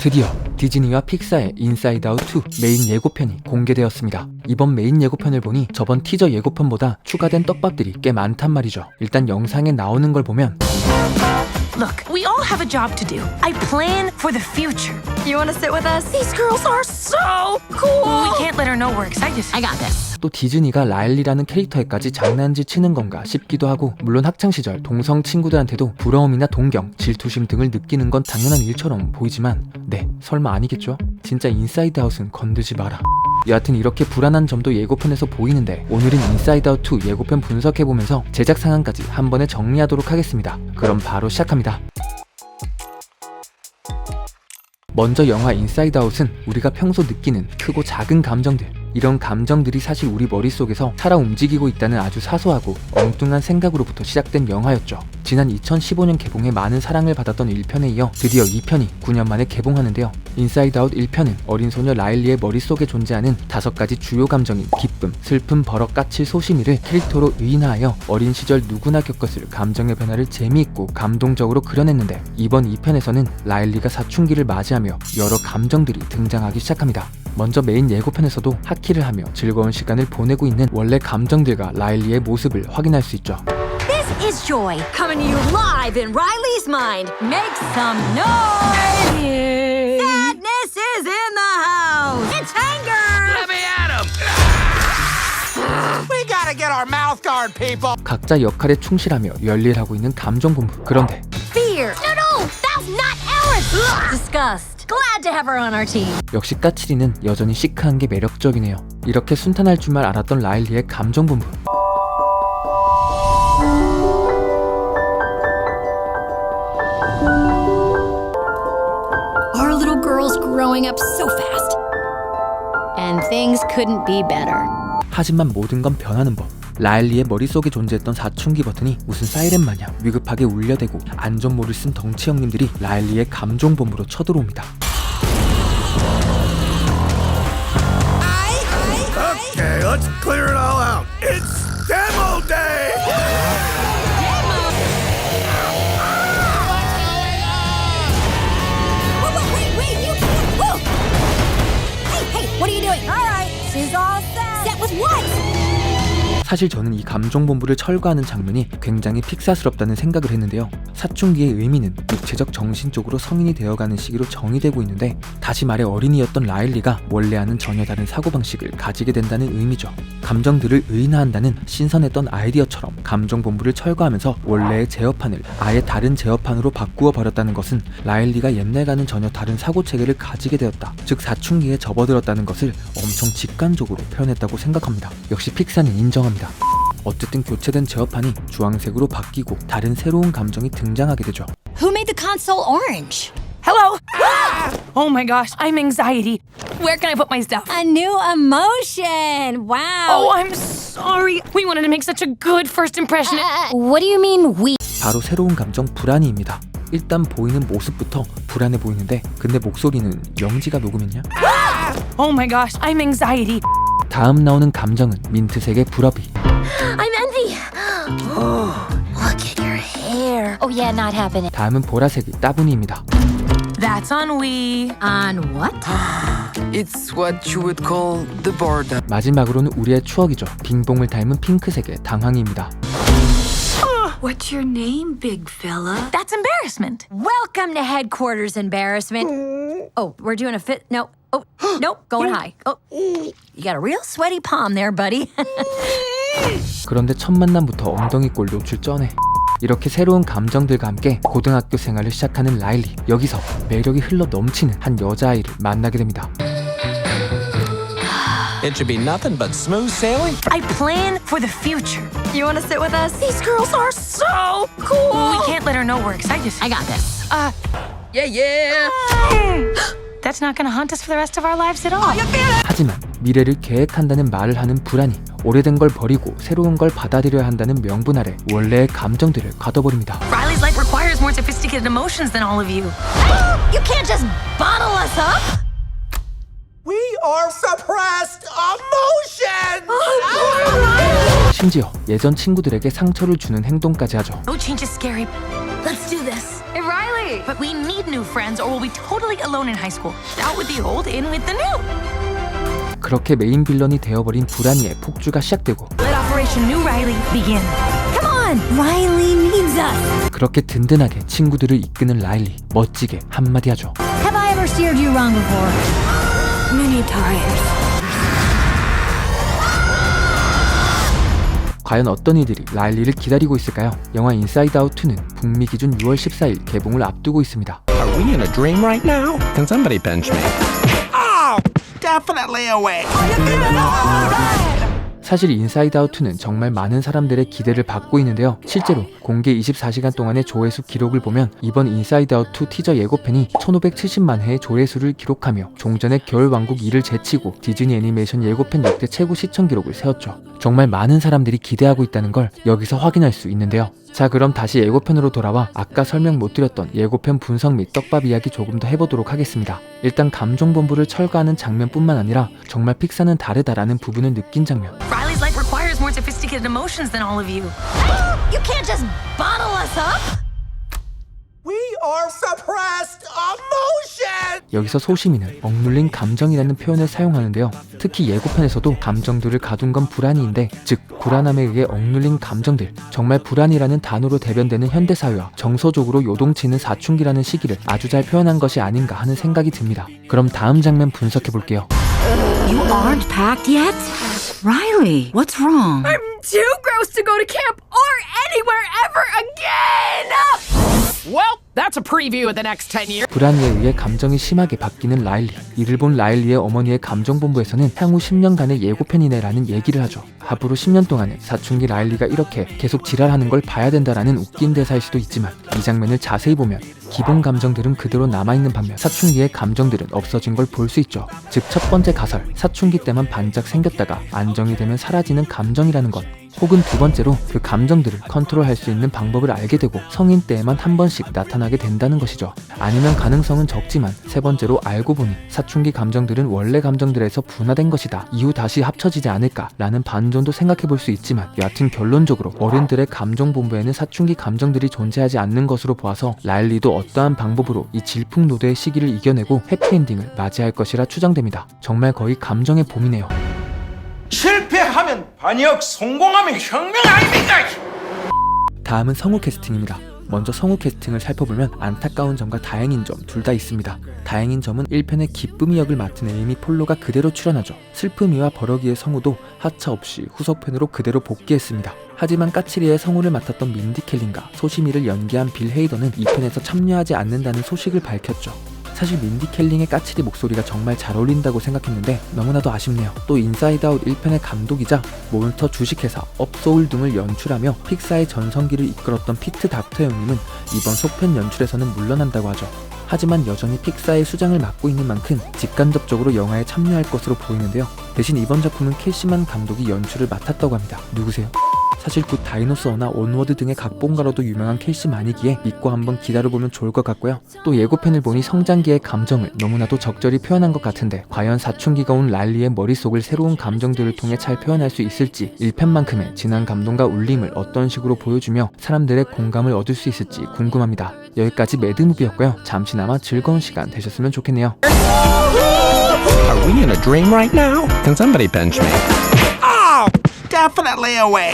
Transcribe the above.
드디어 디즈니와 픽사의 인사이드 아웃 2 메인 예고편이 공개되었습니다. 이번 메인 예고편을 보니 저번 티저 예고편보다 추가된 떡밥들이 꽤 많단 말이죠. 일단 영상에 나오는 걸 보면 Look, we all have a job to do. I plan for the future. You want to sit with us? These girls are so cool. We can't let her know we're excited. I got this. 또 디즈니가 라일리라는 캐릭터에까지 장난질 치는 건가 싶기도 하고, 물론 학창시절 동성 친구들한테도 부러움이나 동경, 질투심 등을 느끼는 건 당연한 일처럼 보이지만 네, 설마 아니겠죠? 진짜 인사이드 아웃은 건들지 마라. 여하튼 이렇게 불안한 점도 예고편에서 보이는데, 오늘은 인사이드 아웃 2 예고편 분석해보면서 제작 상황까지 한 번에 정리하도록 하겠습니다. 그럼 바로 시작합니다. 먼저 영화 인사이드 아웃은 우리가 평소 느끼는 크고 작은 감정들, 이런 감정들이 사실 우리 머릿속에서 살아 움직이고 있다는 아주 사소하고 엉뚱한 생각으로부터 시작된 영화였죠. 지난 2015년 개봉에 많은 사랑을 받았던 1편에 이어 드디어 2편이 9년 만에 개봉하는데요. 인사이드 아웃 1편은 어린 소녀 라일리의 머릿속에 존재하는 5가지 주요 감정인 기쁨, 슬픔, 버럭, 까칠, 소심이를 캐릭터로 의인화하여 어린 시절 누구나 겪었을 감정의 변화를 재미있고 감동적으로 그려냈는데, 이번 2편에서는 라일리가 사춘기를 맞이하며 여러 감정들이 등장하기 시작합니다. 먼저 메인 예고편에서도 하키를 하며 즐거운 시간을 보내고 있는 원래 감정들과 라일리의 모습을 확인할 수 있죠. This is Joy, coming to you live in Riley's mind. Make some noise! Sadness is in the house! It's anger! Let me at him! We gotta get our mouth guard, people! 각자 역할에 충실하며 열일하고 있는 감정 본부. 그런데 Fear! No, that's not ours! Disgust. Glad to have her on our team. 역시 까칠이는 여전히 시크한 게 매력적이네요. 이렇게 순탄할 줄만 알았던 라일리의 감정 본부. Our little girl's growing up so fast. And things couldn't be better. 하지만 모든 건 변하는 법. 라일리의 머릿속에 존재했던 사춘기 버튼이 무슨 사이렌 마냥 위급하게 울려대고 안전모를 쓴 덩치 형님들이 라일리의 감정 본부로 쳐들어옵니다. Okay, let's clear it all out. It's demo day! Wait, you can't. Whoa! Hey, what are you doing? All right, she's all set. Set with what? 사실 저는 이 감정 본부를 철거하는 장면이 굉장히 픽사스럽다는 생각을 했는데요. 사춘기의 의미는 육체적 정신적으로 성인이 되어가는 시기로 정의되고 있는데, 다시 말해 어린이였던 라일리가 원래와는 전혀 다른 사고방식을 가지게 된다는 의미죠. 감정들을 의인화한다는 신선했던 아이디어처럼 감정 본부를 철거하면서 원래의 제어판을 아예 다른 제어판으로 바꾸어 버렸다는 것은 라일리가 옛날과는 전혀 다른 사고체계를 가지게 되었다, 즉 사춘기에 접어들었다는 것을 엄청 직관적으로 표현했다고 생각합니다. 역시 픽사는 인정합니다. 어쨌든 교체된 제어판이 주황색으로 바뀌고 다른 새로운 감정이 등장하게 되죠. Who made the console orange? Hello. Oh my gosh, I'm anxiety. Where can I put my stuff? A new emotion. Wow. Oh, I'm sorry. We wanted to make such a good first impression. What do you mean we? 바로 새로운 감정 불안이입니다. 일단 보이는 모습부터 불안해 보이는데, 근데 목소리는 영지가 녹음했냐? Oh my gosh, I'm anxiety. 다음 나오는 감정은 민트색의 브러비. I'm envy. Oh, look at your hair. Oh yeah, not happening. 다음은 보라색의 따분이입니다. That's on we. On what? It's what you would call the boredom. 마지막으로는 우리의 추억이죠. 빙봉을 닮은 핑크색의 당황이입니다. What's your name, big fella? That's embarrassment. Welcome to headquarters, embarrassment. Oh, we're doing a fit. No. Oh, nope. Going high. Oh, you got a real sweaty palm there, buddy. 그런데 첫 만남부터 엉덩이꼴 노출 쩌네. 이렇게 새로운 감정들과 함께 고등학교 생활을 시작하는 라일리. 여기서 매력이 흘러 넘치는 한 여자아이를 만나게 됩니다. It should be nothing but smooth sailing. I plan for the future. You want to sit with us? These girls are so cool. We can't let her know we're excited. I got this. Yeah. That's not going to haunt us for the rest of our lives at all. 하지만 미래를 계획한다는 말을 하는 불안이 오래된 걸 버리고 새로운 걸 받아들여야 한다는 명분 아래 원래의 감정들을 가둬버립니다. Riley's life requires more sophisticated emotions than all of you. You can't just bottle us up. We are suppressed emotions! 심지어 예전 친구들에게 상처를 주는 행동까지 하죠. No change is scary. Let's do this. Hey, Riley! But we need new friends or we'll be totally alone in high school. Out with the old, in with the new. 그렇게 메인 빌런이 되어버린 불안이의 폭주가 시작되고 Let Operation New Riley begin. Come on! Riley needs us! 그렇게 든든하게 친구들을 이끄는 라일리 멋지게 한마디 하죠. Have I ever steered you wrong before? Many times. 과연 어떤 이들이 라일리를 기다리고 있을까요? 영화 인사이드 아웃 2는 북미 기준 6월 14일 개봉을 앞두고 있습니다. Are we in a dream right now? Can somebody bench me? Oh, definitely away. 사실 인사이드 아웃 2는 정말 많은 사람들의 기대를 받고 있는데요. 실제로 공개 24시간 동안의 조회수 기록을 보면 이번 인사이드 아웃 2 티저 예고편이 1570만 회의 조회수를 기록하며 종전의 겨울왕국 2를 제치고 디즈니 애니메이션 예고편 역대 최고 시청 기록을 세웠죠. 정말 많은 사람들이 기대하고 있다는 걸 여기서 확인할 수 있는데요. 자, 그럼 다시 예고편으로 돌아와 아까 설명 못 드렸던 예고편 분석 및 떡밥 이야기 조금 더 해보도록 하겠습니다. 일단 감정본부를 철거하는 장면뿐만 아니라 정말 픽사는 다르다라는 부분을 느낀 장면. Riley's life requires more sophisticated emotions than all of you. You can't just bottle us up! We are suppressed emotion! 여기서 소시민은 억눌린 감정이라는 표현을 사용하는데요. 특히 예고편에서도 감정들을 가둔 건 불안이인데, 즉 불안함에 의해 억눌린 감정들, 정말 불안이라는 단어로 대변되는 현대사회와 정서적으로 요동치는 사춘기라는 시기를 아주 잘 표현한 것이 아닌가 하는 생각이 듭니다. 그럼 다음 장면 분석해볼게요. You aren't packed yet? Riley, what's wrong? I'm too gross to go to camp or anywhere ever again! Well, that's a preview of the next 10 years. 불안에 의해 감정이 심하게 바뀌는 라일리. 이를 본 라일리의 어머니의 감정본부에서는 향후 10년간의 예고편이네라는 얘기를 하죠. 앞으로 10년 동안은 사춘기 라일리가 이렇게 계속 지랄하는 걸 봐야 된다라는 웃긴 대사일 수도 있지만 이 장면을 자세히 보면 기본 감정들은 그대로 남아있는 반면 사춘기의 감정들은 없어진 걸 볼 수 있죠. 즉 첫 번째 가설, 사춘기 때만 반짝 생겼다가 안정이 되면 사라지는 감정이라는 것. 혹은 두 번째로 그 감정들을 컨트롤할 수 있는 방법을 알게 되고 성인 때에만 한 번씩 나타나게 된다는 것이죠. 아니면 가능성은 적지만 세 번째로 알고 보니 사춘기 감정들은 원래 감정들에서 분화된 것이다. 이후 다시 합쳐지지 않을까라는 반전도 생각해 볼 수 있지만 여하튼 결론적으로 어른들의 감정본부에는 사춘기 감정들이 존재하지 않는 것으로 보아서 라일리도 어떠한 방법으로 이 질풍노도의 시기를 이겨내고 해피엔딩을 맞이할 것이라 추정됩니다. 정말 거의 감정의 봄이네요. 실패하면 반역, 성공하면 혁명 아닙니까? 다음은 성우 캐스팅입니다. 먼저 성우 캐스팅을 살펴보면 안타까운 점과 다행인 점 둘 다 있습니다. 다행인 점은 1편의 기쁨이 역을 맡은 에이미 폴로가 그대로 출연하죠. 슬픔이와 버럭이의 성우도 하차 없이 후속편으로 그대로 복귀했습니다. 하지만 까치리의 성우를 맡았던 민디 켈린과 소시미를 연기한 빌 헤이더는 2편에서 참여하지 않는다는 소식을 밝혔죠. 사실 민디 켈링의 까칠이 목소리가 정말 잘 어울린다고 생각했는데 너무나도 아쉽네요. 또 인사이드 아웃 1편의 감독이자 몬스터 주식회사 업소울 등을 연출하며 픽사의 전성기를 이끌었던 피트 닥터 형님은 이번 속편 연출에서는 물러난다고 하죠. 하지만 여전히 픽사의 수장을 맡고 있는 만큼 직간접적으로 영화에 참여할 것으로 보이는데요. 대신 이번 작품은 캐시만 감독이 연출을 맡았다고 합니다. 누구세요? 사실 굿 다이노소어나 온워드 등의 각본가로도 유명한 켈시만이기에 믿고 한번 기다려보면 좋을 것 같고요. 또 예고편을 보니 성장기의 감정을 너무나도 적절히 표현한 것 같은데 과연 사춘기가 온 랄리의 머릿속을 새로운 감정들을 통해 잘 표현할 수 있을지 1편만큼의 진한 감동과 울림을 어떤 식으로 보여주며 사람들의 공감을 얻을 수 있을지 궁금합니다. 여기까지 매드무비였고요. 잠시나마 즐거운 시간 되셨으면 좋겠네요. Are we in a dream right now? Can somebody bench me? Oh, definitely away.